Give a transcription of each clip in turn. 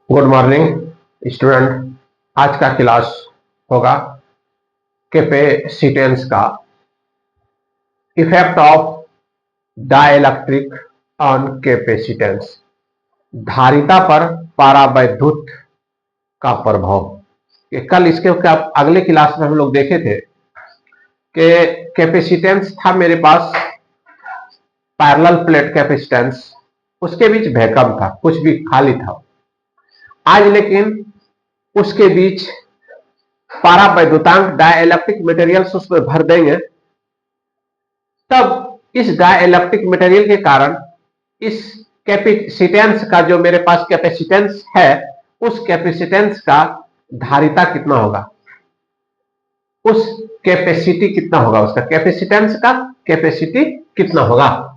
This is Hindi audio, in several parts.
Good morning student. आज का क्लास होगा कैपेसिटेंस का effect of dielectric on capacitance, धारिता पर परावैद्युत का प्रभाव। कल इसके अगले क्लास में हम लोग देखे थे कि कैपेसिटेंस था मेरे पास पैरेलल प्लेट कैपेसिटेंस, उसके बीच वैक्यूम था, कुछ भी खाली था। आज लेकिन उसके बीच परावैद्युतांक डाइलेक्ट्रिक मटेरियल्स उसमें भर देंगे, तब इस डाइलेक्ट्रिक मटेरियल के कारण इस कैपेसिटेंस का जो मेरे पास कैपेसिटेंस है, उस कैपेसिटेंस का धारिता कितना होगा, उस कैपेसिटी कितना होगा, उसका कैपेसिटेंस का कैपेसिटी कितना होगा।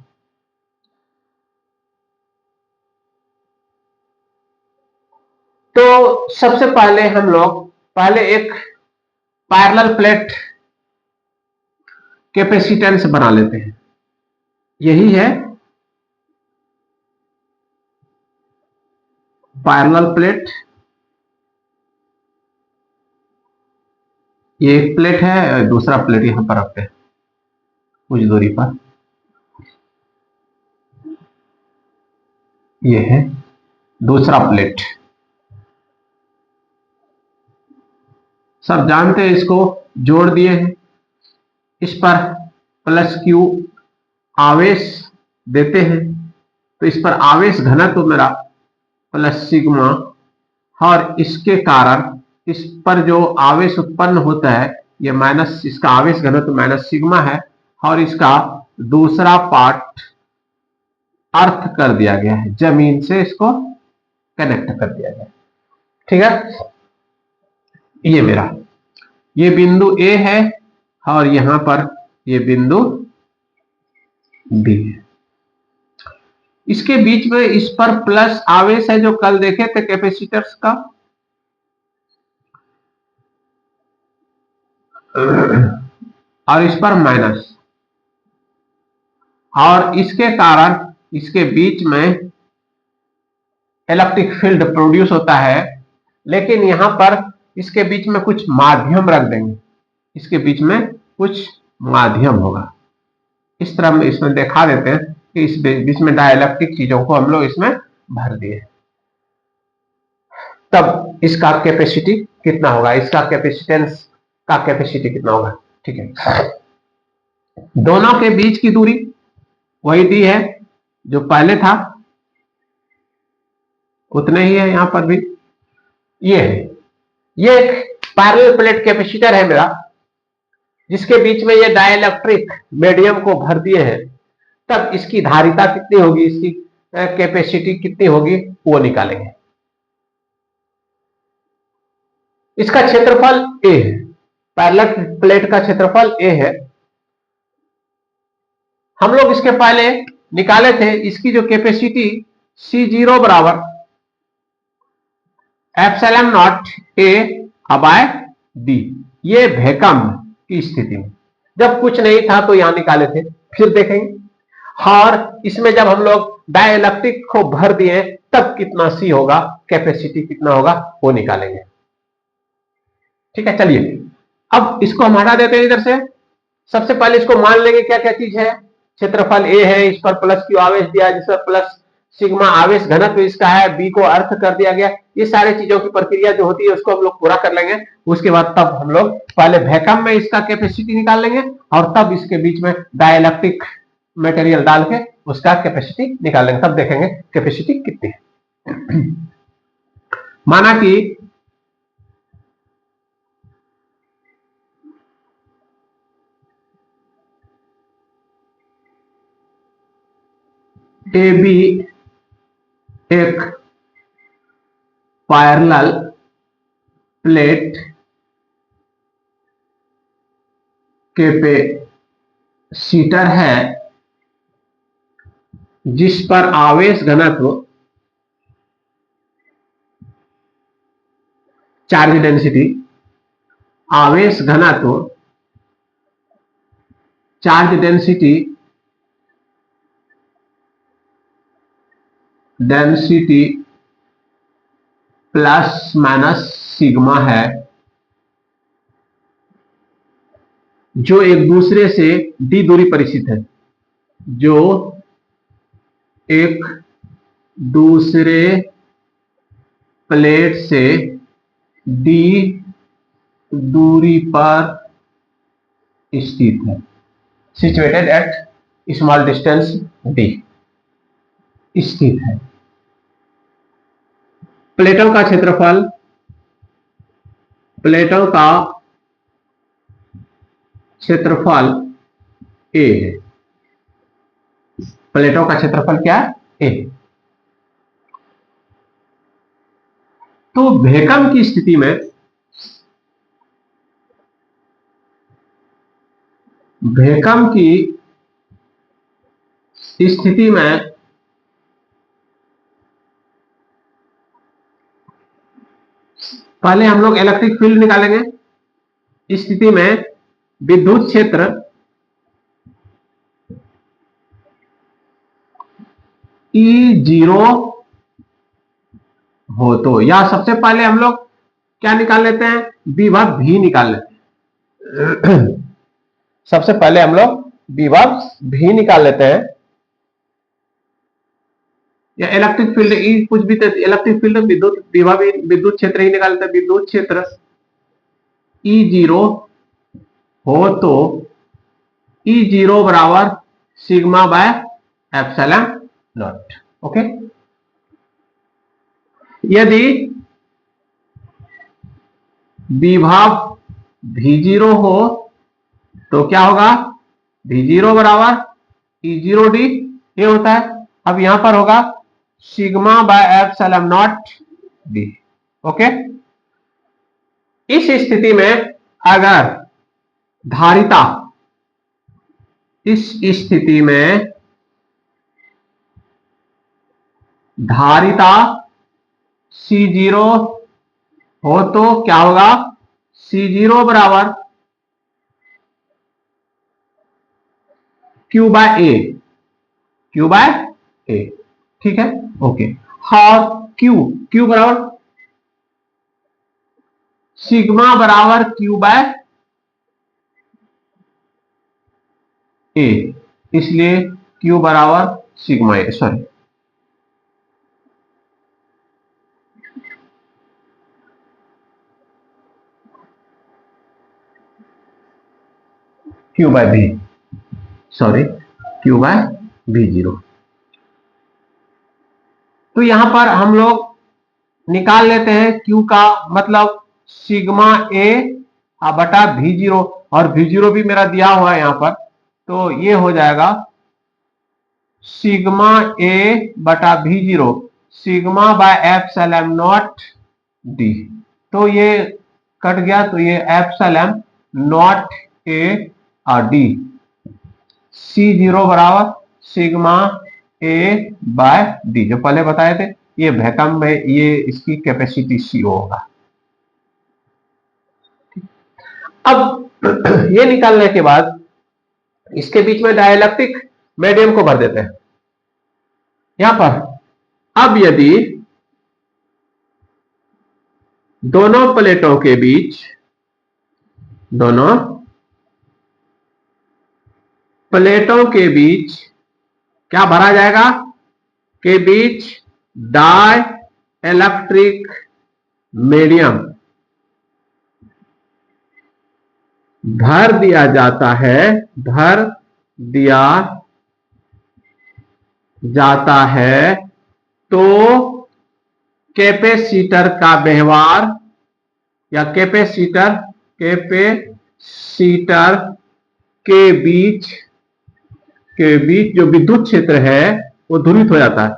तो सबसे पहले हम लोग एक पैरेलल प्लेट कैपेसिटेंस बना लेते हैं। यही है पैरेलल प्लेट। ये एक प्लेट है, दूसरा प्लेट यहां पर रखते हैं कुछ दूरी पर। ये है दूसरा प्लेट। सब जानते हैं, इसको जोड़ दिए हैं, इस पर प्लस क्यू आवेश देते हैं, तो इस पर आवेश घनत्व मेरा प्लस सिग्मा, और इसके कारण इस पर जो आवेश उत्पन्न होता है ये माइनस, इसका आवेश घनत्व माइनस सिग्मा है, और इसका दूसरा पार्ट अर्थ कर दिया गया है, जमीन से इसको कनेक्ट कर दिया गया है। ठीक है, ये मेरा ये बिंदु ए है और यहां पर ये बिंदु बी है। इसके बीच में इस पर प्लस आवेश है, जो कल देखे थे कैपेसिटर्स का, और इस पर माइनस, और इसके कारण इसके बीच में इलेक्ट्रिक फील्ड प्रोड्यूस होता है। लेकिन यहां पर इसके बीच में कुछ माध्यम रख देंगे, इसके बीच में कुछ माध्यम होगा। इस तरह में इसमें दिखा देते हैं कि इस बीच में डाइलेक्ट्रिक चीजों को हम लोग इसमें भर दिए, तब इसका कैपेसिटी कितना होगा, इसका कैपेसिटेंस का कैपेसिटी कितना होगा। ठीक है, दोनों के बीच की दूरी वही दी है जो पहले था, उतने ही है यहां पर भी। ये है, ये एक पैरेलल प्लेट कैपेसिटर है मेरा, जिसके बीच में ये डाइलेक्ट्रिक मीडियम को भर दिए हैं, तब इसकी धारिता कितनी होगी, इसकी कैपेसिटी कितनी होगी, वो निकालेंगे। इसका क्षेत्रफल ए है, पैरेलल प्लेट का क्षेत्रफल ए है। हम लोग इसके पहले निकाले थे, इसकी जो कैपेसिटी C0 बराबर epsilon naught a by d, ये वैक्यूम की स्थिति में, जब कुछ नहीं था तो यहां निकाले थे, फिर देखेंगे। और इसमें जब हम लोग डाइलेक्ट्रिक को भर दिए तब कितना सी होगा, कैपेसिटी कितना होगा, वो निकालेंगे। ठीक है, चलिए अब इसको हम हटा देते हैं इधर से। सबसे पहले इसको मान लेंगे क्या क्या चीज है, क्षेत्रफल ए है, इस पर प्लस क्यू आवेश दिया है, जिस पर प्लस सिग्मा आवेश घनत्व इसका है, बी को अर्थ कर दिया गया। ये सारी चीजों की प्रक्रिया जो होती है उसको हम लोग पूरा कर लेंगे। उसके बाद तब हम लोग पहले वैक्यूम में इसका कैपेसिटी निकाल लेंगे, और तब इसके बीच में डाइलेक्ट्रिक मटेरियल डाल के उसका कैपेसिटी निकाल लेंगे, तब देखेंगे कैपेसिटी कितनी है। माना कि ए बी एक पैरेलल प्लेट कैपेसिटर है, जिस पर आवेश घनत्व, चार्ज डेंसिटी, आवेश घनत्व, charge density plus minus sigma है, जो एक दूसरे से d दूरी पर स्थित है, जो एक दूसरे प्लेट से d दूरी पर स्थित है, situated at small distance d, स्थित है। प्लेटों का क्षेत्रफल, प्लेटों का क्षेत्रफल a है। प्लेटों का क्षेत्रफल क्या है? a। तो वैक्यूम की स्थिति में, वैक्यूम की स्थिति में पहले हम लोग इलेक्ट्रिक फील्ड निकालेंगे। इस स्थिति में विद्युत क्षेत्र E0 हो तो, या सबसे पहले हम लोग क्या निकाल लेते हैं? विभव V निकाल लेते हैं। सबसे पहले हम लोग विभव V निकाल लेते हैं, या इलेक्ट्रिक फील्ड ई कुछ भी, इलेक्ट्रिक फील्ड विद्युत विभव विद्युत क्षेत्र ही निकाल लेते हैं। विद्युत क्षेत्र E0 हो तो E0 बराबर sigma by epsilon not. Okay, यदि विभव V0 हो तो क्या होगा? V0 बराबर E0d, ये होता है। अब यहां पर होगा sigma by epsilon not d। Okay, इस स्थिति में अगर धारिता, इस स्थिति में धारिता C0 हो तो क्या होगा? C0 बराबर Q बाय ए, Q बाय ए। ठीक है, ओके। और Q बराबर सिग्मा बराबर Q बाय ए, इसलिए Q बराबर sigma A, sorry, Q by V, sorry, Q by V0। तो यहां पर हम लोग निकाल लेते हैं Q का मतलब सिग्मा ए बटा V0, और V0 भी मेरा दिया हुआ है यहां पर, तो ये हो जाएगा सिग्मा ए बटा V0 sigma by epsilon not d। तो ये कट गया, तो ये एप्सिलॉन नॉट ए और d, C0 बराबर सिग्मा ए बाय d, जो पहले बताए थे। ये वैक्यूम में ये इसकी कैपेसिटी CO होगा। अब ये निकालने के बाद इसके बीच में डाइलेक्ट्रिक मीडियम को भर देते हैं यहां पर। अब यदि दोनों प्लेटों के बीच, दोनों प्लेटों के बीच क्या भरा जाएगा? के बीच डाई इलेक्ट्रिक मीडियम भर दिया जाता है, भर दिया जाता है, तो कैपेसिटर का व्यवहार, या कैपेसिटर के बीच जो विद्युत क्षेत्र है वो ध्रुवित हो जाता है।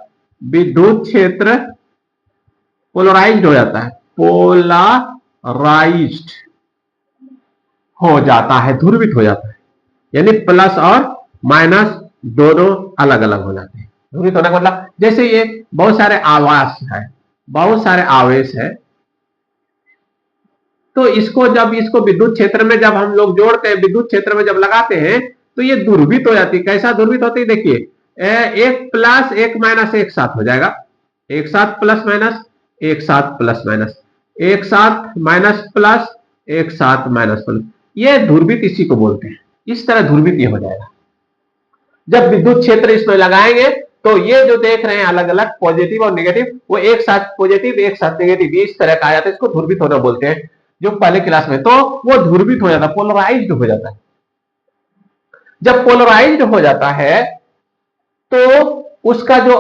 विद्युत क्षेत्र पोलराइज्ड हो जाता है, पोलराइज्ड हो जाता है, ध्रुवित हो जाता है, यानी प्लस और माइनस दोनों अलग अलग हो जाते हैं। ध्रुवित होने का मतलब जैसे ये बहुत सारे आवास है, बहुत सारे आवेश है, तो इसको जब इसको विद्युत क्षेत्र में जब हम लोग जोड़ते हैं, विद्युत क्षेत्र में जब लगाते हैं, तो ये ध्रुवित हो जाती है। कैसा ध्रुवित होती है? देखिए, एक प्लस एक माइनस एक साथ हो जाएगा, एक साथ प्लस माइनस, एक साथ प्लस माइनस, एक साथ माइनस प्लस, एक साथ माइनस प्लस, ये ध्रुवित इसी को बोलते हैं। इस तरह ध्रुवित ये हो जाएगा। जब विद्युत क्षेत्र इसमें लगाएंगे तो ये जो देख रहे हैं अलग अलग पॉजिटिव और नेगेटिव, वो एक साथ पॉजिटिव एक साथ नेगेटिव, इस तरह का आ जाता है। इसको ध्रुवित होना बोलते हैं। जो पहले क्लास में, तो वो ध्रुवित हो जाता है, पोलराइज्ड हो जाता है। जब पोलराइज्ड हो जाता है तो उसका जो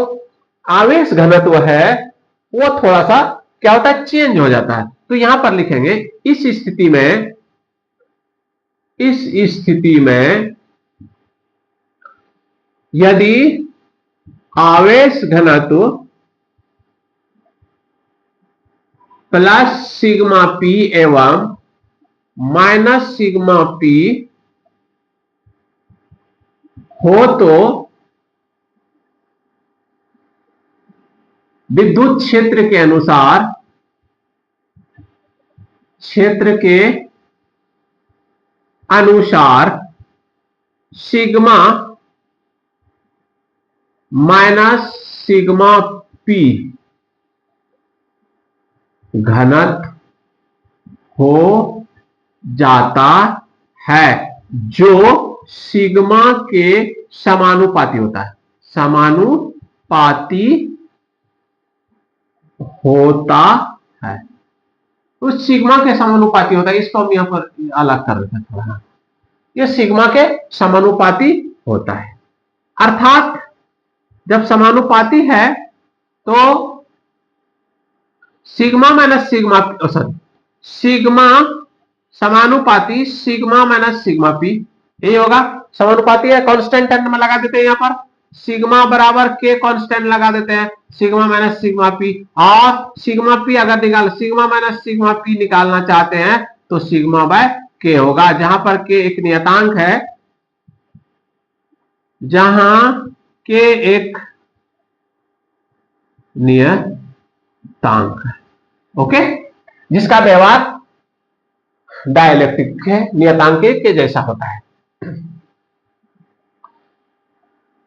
आवेश घनत्व है वो थोड़ा सा क्या होता है, चेंज हो जाता है। तो यहां पर लिखेंगे इस स्थिति में यदि आवेश घनत्व प्लस सिग्मा पी एवं माइनस सिग्मा पी हो तो विद्युत क्षेत्र के अनुसार सिग्मा माइनस सिग्मा पी घनत्व हो जाता है, जो सिग्मा के समानुपाती होता है, समानुपाती होता है। तो सिग्मा के समानुपाती होता है, इसको हम यहां पर अलग कर देते हैं थोड़ा। ये सिग्मा के समानुपाती होता है, अर्थात जब समानुपाती है तो sigma minus sigma, sorry, sigma समानुपाती सिग्मा माइनस सिग्मा पी, यही होगा। समानुपाती है, कांस्टेंट टर्म में लगा देते हैं यहां पर, सिग्मा बराबर के कांस्टेंट लगा देते हैं, सिग्मा माइनस सिग्मा पी। और सिग्मा पी अगर सिग्मा माइनस सिग्मा पी निकालना चाहते हैं तो सिग्मा बाय के होगा, जहां पर के एक नियतांक है, जहां के एक नियतांक है, ओके, जिसका व्यवहार डाइलेक्ट्रिक के नियतांक के जैसा होता है।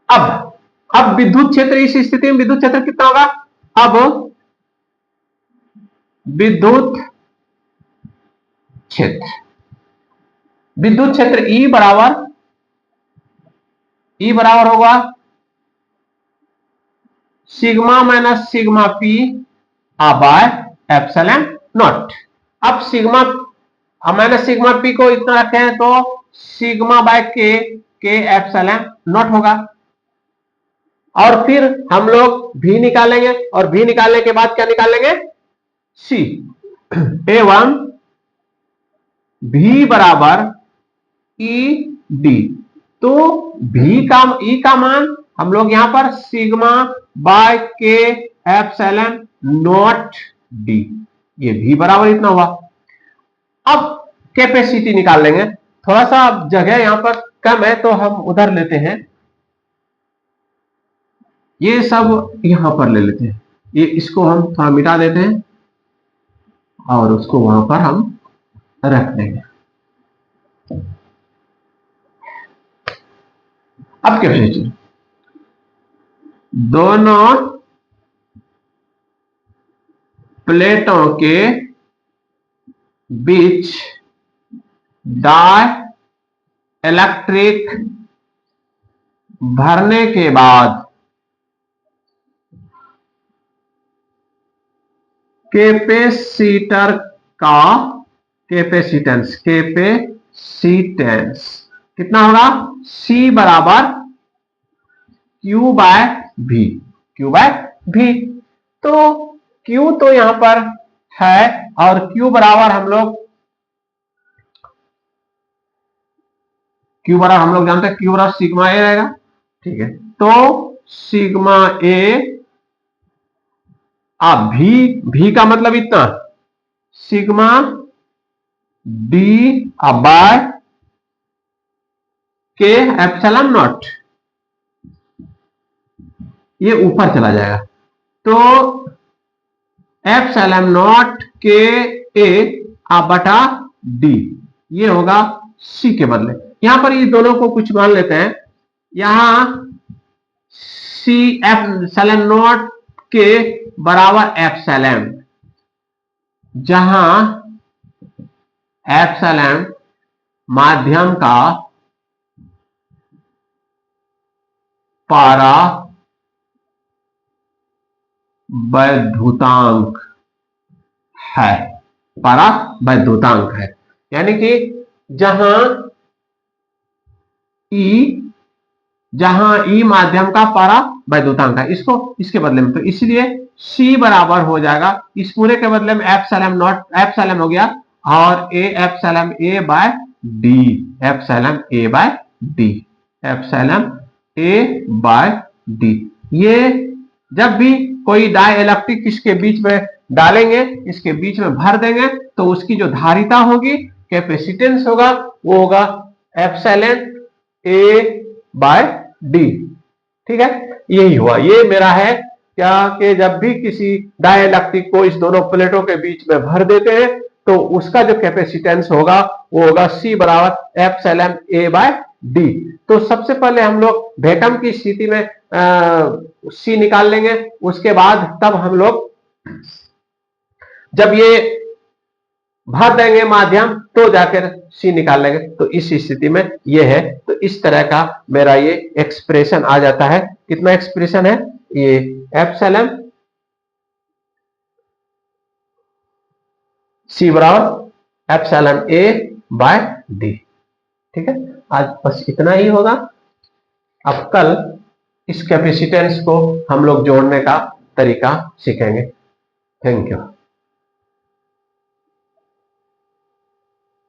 अब विद्युत क्षेत्र, इस स्थिति में विद्युत क्षेत्र कितना होगा? अब विद्युत क्षेत्र E बराबर होगा sigma minus sigma P by epsilon not. अब सिग्मा माइनस सिग्मा पी को इतना रखे हैं तो सिग्मा बाय के एप्सिलॉन नॉट होगा। और फिर हम लोग भी निकालेंगे, और भी निकालने के बाद क्या निकालेंगे? सी एवं भी बराबर ई डी। तो भी का ई का मान हम लोग यहां पर सिग्मा बाय के एप्सिलॉन नॉट डी, ये भी बराबर इतना हुआ। अब कैपेसिटी निकाल लेंगे, थोड़ा सा जगह यहां पर कम है तो हम उधर लेते हैं, ये सब यहां पर ले लेते हैं, ये इसको हम थोड़ा मिटा देते हैं और उसको वहां पर हम रख देंगे। अब कैपेसिटी, दोनों प्लेटों के बीच डाई इलेक्ट्रिक भरने के बाद कैपेसिटर का कैपेसिटेंस कितना होगा? C बराबर Q बाय V। तो Q तो यहां पर है, और Q बराबर हम लोग जानते हैं, Q बराबर सिग्मा ए रहेगा, ठीक है। तो सिग्मा ए भी का मतलब इतना, सिग्मा डी बाय के एप्सिलॉन नॉट, ये ऊपर चला जाएगा। तो एप्सिलॉन नॉट के ए बटा डी, ये होगा सी के बदले। यहां पर ये दोनों को कुछ मान लेते हैं, यहां सी एप्सिलॉन नॉट के बराबर एप्सिलॉन, जहां एप्सिलॉन माध्यम का पारा वैद्युतांक है, पारा वैद्युतांक है, यानी कि जहां ई माध्यम का पारा वैद्युतांक है, इसको इसके बदले में, तो इसलिए C बराबर हो जाएगा, इस पूरे के बदले में एप्सिलॉन नॉट, एप्सिलॉन हो गया और a epsilon a by d, epsilon a by d, epsilon a by d. ये जब भी कोई डाइलेक्ट्रिक इसके बीच में डालेंगे, इसके बीच में भर देंगे, तो उसकी जो धारिता होगी, कैपेसिटेंस होगा, वो होगा एप्सिलॉन ए बाय डी। ठीक है, यही हुआ, ये मेरा है क्या कि जब भी किसी डाइलेक्ट्रिक को इस दोनों प्लेटों के बीच में भर देते हैं, तो उसका जो कैपेसिटेंस होगा वो होगा C बराबर एप्सिलॉन ए बाय डी। तो सबसे पहले हम लोग वैक्यूम की स्थिति में C निकाल लेंगे, उसके बाद तब हम लोग जब ये भर देंगे माध्यम तो जाकर C निकाल लेंगे। तो इस स्थिति में ये है, तो इस तरह का मेरा ये एक्सप्रेशन आ जाता है। कितना एक्सप्रेशन है ये, एप्सिलॉन C बराबर एप्सिलॉन ए बाय डी। ठीक है, आज बस इतना ही होगा। अब कल इस कैपेसिटेंस को हम लोग जोड़ने का तरीका सीखेंगे। Thank you.